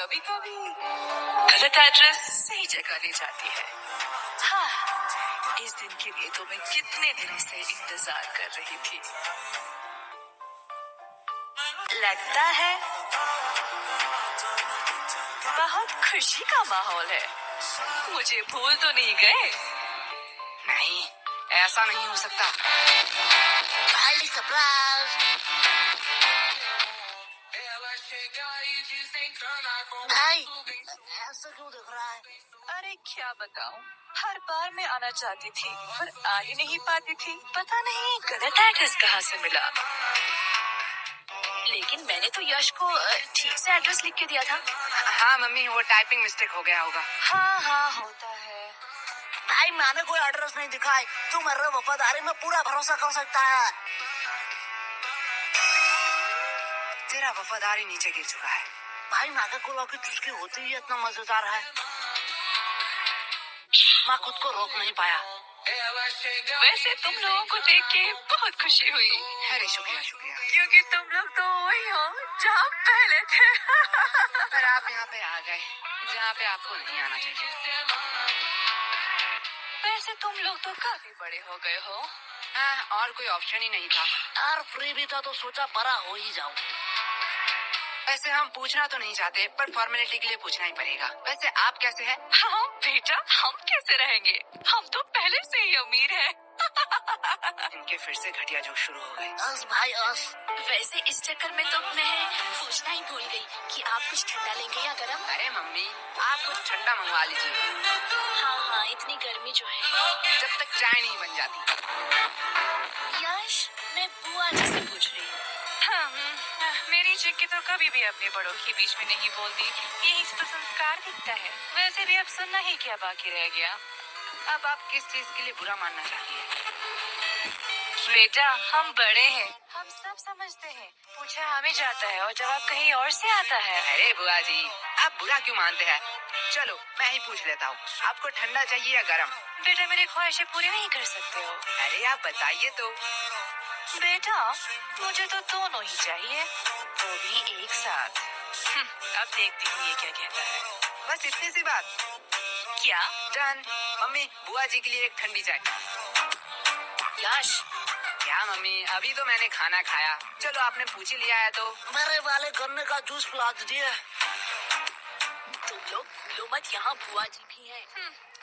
कभी कभी गलत एड्रेस सही जगह ले जाती है। हाँ, इस दिन के लिए तो मैं कितने दिनों से इंतजार कर रही थी। लगता है बहुत खुशी का माहौल है। मुझे भूल तो नहीं गए? नहीं, ऐसा नहीं हो सकता। भाई सरप्राइज। भाई ऐसा क्यों दिख रहा है? अरे क्या बताऊं, हर बार मैं आना चाहती थी पर आ ही नहीं पाती थी। पता नहीं गलत एड्रेस कहाँ से मिला। लेकिन मैंने तो यश को ठीक से एड्रेस लिख के दिया था। हाँ मम्मी, वो टाइपिंग मिस्टेक हो गया होगा। हाँ होता है। भाई मैंने कोई एड्रेस नहीं दिखा है। तू मेरे वफादारी में पूरा भरोसा कर सकता है। तेरा वफादारी नीचे गिर चुका है। भाई नागा कोला की चुस्की होती ही इतना मजेदार है, मैं खुद को रोक नहीं पाया। वैसे तुम लोगों को देख के बहुत खुशी हुई। अरे शुक्रिया शुक्रिया। क्योंकि तुम लोग तो वही हो जहाँ पहले थे। पर आप यहाँ पे आ गए जहाँ पे आपको नहीं आना चाहिए। वैसे तुम लोग तो काफी बड़े हो गए हो। हाँ, और कोई ऑप्शन ही नहीं था। यार फ्री भी था तो सोचा बड़ा हो ही जाऊं। वैसे हम पूछना तो नहीं चाहते, पर फॉर्मेलिटी के लिए पूछना ही पड़ेगा। वैसे आप कैसे हैं? हाँ बेटा, हम कैसे रहेंगे, हम तो पहले से ही अमीर हैं। इनके फिर से घटिया जोक शुरू हो गए। अस भाई अस। वैसे इस चक्कर में तो मैं पूछना ही भूल गई कि आप कुछ ठंडा लेंगे या गरम। अरे मम्मी, आप कुछ ठंडा मंगवा लीजिए। हाँ, इतनी गर्मी जो है। जब तक चाय नहीं बन जाती। यश, मैं बुआ जी से पूछ रही हूँ। मेरी चिक्की तो कभी भी अपने बड़ों के बीच में नहीं बोलती। यही तो संस्कार दिखता है। वैसे भी अब सुनना ही क्या बाकी रह गया। अब आप किस चीज के लिए बुरा मानना चाहिए? बेटा, हम बड़े हैं, हम सब समझते हैं। पूछा हमें जाता है और जवाब कहीं और से आता है। अरे बुआ जी, आप बुरा क्यों मानते हैं? चलो मैं ही पूछ लेता हूँ, आपको ठंडा चाहिए या गरम? बेटा, मेरी ख्वाहिशें पूरी नहीं कर सकते हो। अरे आप बताइए तो। बेटा, मुझे तो दोनों ही चाहिए, वो भी एक साथ। अब देखती हूँ ये क्या कहता है। बस इतनी सी बात? क्या? डन। मम्मी, बुआ जी के लिए एक ठंडी चाय। यश, क्या मम्मी, अभी तो मैंने खाना खाया। चलो आपने पूछ ही लिया है तो। मेरे वाले गन्ने का जूस पिला दीजिए। तुम लोग भूलो मत, यहाँ बुआ जी भी हैं।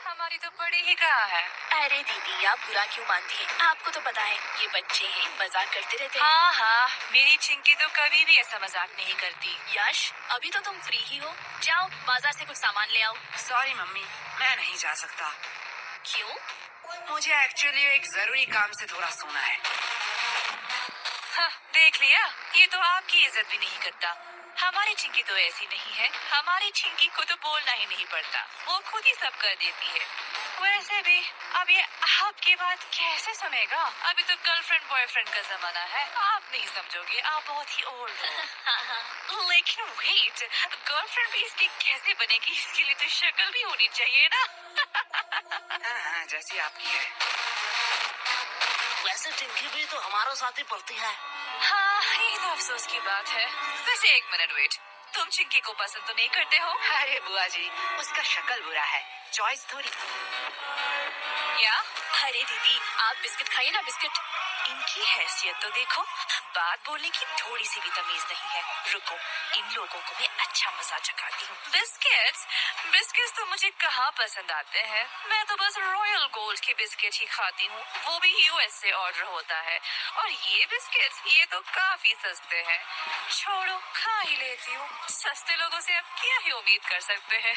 हमारी तो बड़ी ही कहाँ है। अरे दीदी, आप बुरा क्यों मानती हैं? आपको तो पता है ये बच्चे हैं, मजाक करते रहते हैं। हाँ, मेरी चिंकी तो कभी भी ऐसा मजाक नहीं करती। यश, अभी तो तुम फ्री ही हो, जाओ बाजार से कुछ सामान ले आओ। सॉरी मम्मी, मैं नहीं जा सकता। क्यों? मुझे एक्चुअली एक जरूरी काम से थोड़ा सोना है। हाँ, देख लिया, ये तो आपकी इज्जत भी नहीं करता। हमारी चिंकी तो ऐसी नहीं है। हमारी चिंकी को तो बोलना ही नहीं पड़ता, वो खुद ही सब कर देती है। वैसे भी अब ये आपकी बात कैसे सुनेगा? अभी तो गर्लफ्रेंड बॉयफ्रेंड का जमाना है, आप नहीं समझोगे, आप बहुत ही ओल्ड हो। लेकिन वेट, गर्लफ्रेंड भी इसकी कैसे बनेगी? इसके लिए तो शक्ल भी होनी चाहिए ना। हाँ, जैसी आपकी है। वैसे चिंकी भी तो हमारे साथ ही पढ़ती है। हाँ, ये तो अफसोस की बात है। वैसे एक मिनट वेट, तुम चिंकी को पसंद तो नहीं करते हो? अरे बुआ जी, उसका शक्ल बुरा है, चॉइस थोड़ी। क्या? अरे दीदी, आप बिस्किट खाइए ना, बिस्किट। इनकी हैसियत तो देखो, बात बोलने की थोड़ी सी भी तमीज नहीं है। रुको, इन लोगों को मैं अच्छा मजा चखाती हूँ। बिस्किट्स तो मुझे कहाँ पसंद आते हैं। मैं तो बस रॉयल गोल्ड के बिस्किट ही खाती हूँ, वो भी यूएस से ऑर्डर होता है। और ये बिस्किट्स, ये तो काफी सस्ते हैं। छोड़ो, खा ही लेती हूँ। सस्ते लोगों से अब क्या ही उम्मीद कर सकते हैं।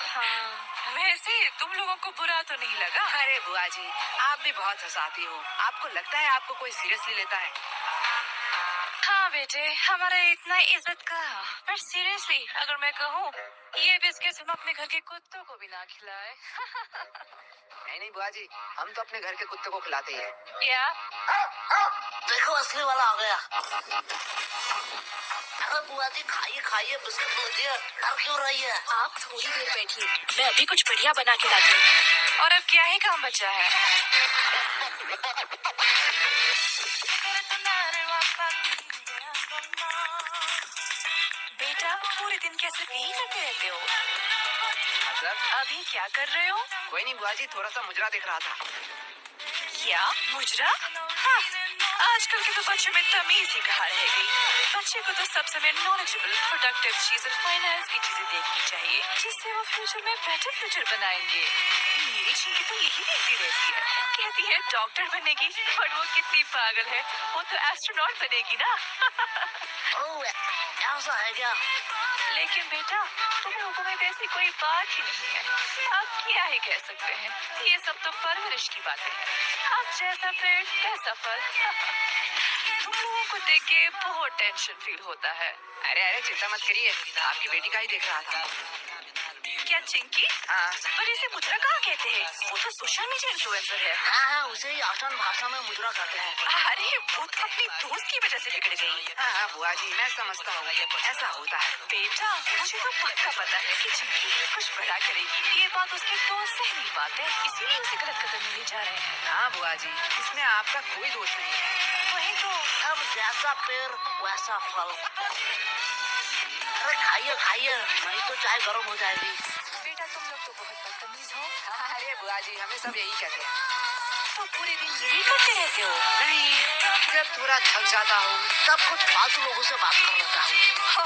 हाँ, वैसे तुम लोगों को बुरा तो नहीं लगा? अरे बुआ जी, आप भी बहुत हंसाती हो। आपको लगता है आपको कोई सीरियसली लेता है? हाँ बेटे, हमारा इतना इज्जत का। पर सीरियसली अगर मैं कहूँ, ये बिस्किट हम अपने घर के कुत्तों को भी ना खिलाए। नहीं बुआ जी, हम तो अपने घर के कुत्ते को खिलाते ही हैं। क्या? देखो असली वाला आ गया। अरे बुआ जी खाइए खाइए, बिस्किट लीजिए, डर क्यों रही है? आप थोड़ी देर बैठिए, मैं अभी कुछ बढ़िया बना के लाती हूँ। और अब क्या ही काम बचा है? बेटा, पूरी पूरे दिन क्या सिर्फ यही करते रहते हो? मतलब अभी क्या कर रहे हो? कोई नहीं बुआ जी, थोड़ा सा मुजरा दिख रहा था। क्या मुजरा? हाँ, आजकल के तो बच्चों में तमीज ही कहाँ रह गई। बच्चे को तो सब समय नॉलेजेबल, प्रोडक्टिव चीज और फाइनेंस की चीजें देखनी चाहिए, जिससे वो फ्यूचर में बेटर फ्यूचर बनाएंगे। मेरी चिंकी तो यही देखती रहती है, कहती है डॉक्टर बनेगी, पर वो कितनी पागल है, वो तो एस्ट्रोनॉट बनेगी ना। ओह, ऐसा है क्या? लेकिन बेटा, तुम लोगों में वैसी कोई बात ही नहीं है। आप क्या ही कह सकते हैं, ये सब तो परवरिश की बातें हैं। आप जैसा पेड़ वैसा फल। तुम लोगों को देख के बहुत टेंशन फील होता है। अरे अरे चिंता मत करिए, आपकी बेटी का ही देख रहा था। क्या चिंकी? हाँ पर इसे मुद्रा कहाँ कहते हैं? वो तो सोशल मीडिया इन्फ्लुएंसर है। हाँ हाँ, उसे ही आसान भाषा में मुद्रा कहते हैं। अरे वो तो अपनी दोस्त की वजह से बिगड़ गई। हाँ हाँ बुआ जी, मैं समझता हूँ, ऐसा होता है। बेटा, मुझे तो पक्का पता है कि चिंकी कुछ बड़ा करेगी। ये बात उसके दोस्त से नहीं बात है, इसीलिए उसे गलत कदम में ले जा रहे हैं। हाँ बुआ जी, इसमें आपका कोई दोष नहीं है। वही तो। अब जैसा पेड़ वैसा फल। अरे खाइए खाइए, नहीं तो चाय गर्म हो जाएगी। बेटा, तुम लोग तो बहुत बदतमीज हो। हाँ, अरे बुआ जी, हमें सब यही कहते हैं। तो पूरे दिन यही करते रहते हो? नहीं, जब थोड़ा थक जाता हूँ तब कुछ फालतू लोगों से बात कर लेता हूँ। हो,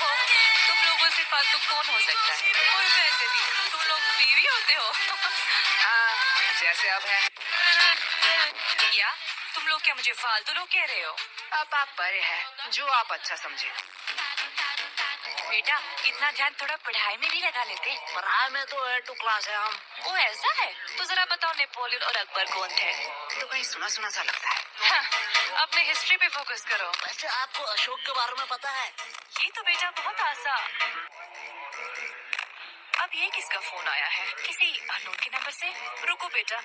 तुम लोगों से फालतू कौन हो सकता है? और वैसे भी तुम लोग बीवी होते हो। हाँ, जैसे अब है। या तुम लोग क्या मुझे फालतू लोग कह रहे हो? अब आप बड़े हैं, जो आप अच्छा समझे। बेटा, इतना ध्यान थोड़ा पढ़ाई में भी लगा लेते। पढ़ाई में तो A2 क्लास है हम। वो ऐसा है? तो जरा बताओ, नेपोलियन और अकबर कौन थे? तो कहीं सुना सुना सा लगता है। हाँ, अपने हिस्ट्री पे फोकस करो। वैसे आपको अशोक के बारे में पता है? ये तो बेटा बहुत आसान। अब ये किसका फोन आया है? किसी अननोन के नंबर से? रुको बेटा,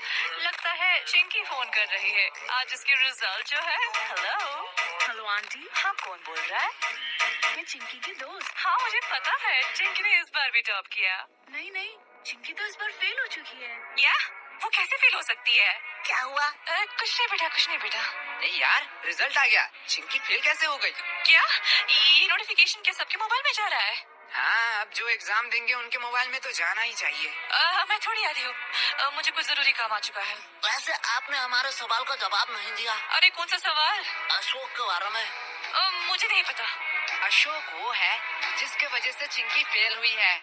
लगता है चिंकी फोन कर रही है। आज इसकी रिजल्ट जो है। हेलो हेलो आंटी, हाँ, कौन बोल रहा है? मैं चिंकी की दोस्त। हाँ, मुझे पता है चिंकी ने इस बार भी टॉप किया। नहीं नहीं, चिंकी तो इस बार फेल हो चुकी है। या वो कैसे फेल हो सकती है? क्या हुआ? कुछ नहीं बेटा, कुछ नहीं बेटा। नहीं यार, रिजल्ट आ गया। चिंकी फेल कैसे हो गई? क्या ये नोटिफिकेशन क्या सबके मोबाइल में जा रहा है? हाँ, अब जो एग्जाम देंगे उनके मोबाइल में तो जाना ही चाहिए। मैं थोड़ी आ रही हूँ, मुझे कुछ जरूरी काम आ चुका है। वैसे आपने हमारे सवाल का जवाब नहीं दिया। अरे कौन सा सवाल? अशोक के बारे में। मुझे नहीं पता। अशोक वो है जिसके वजह से चिंकी फेल हुई है।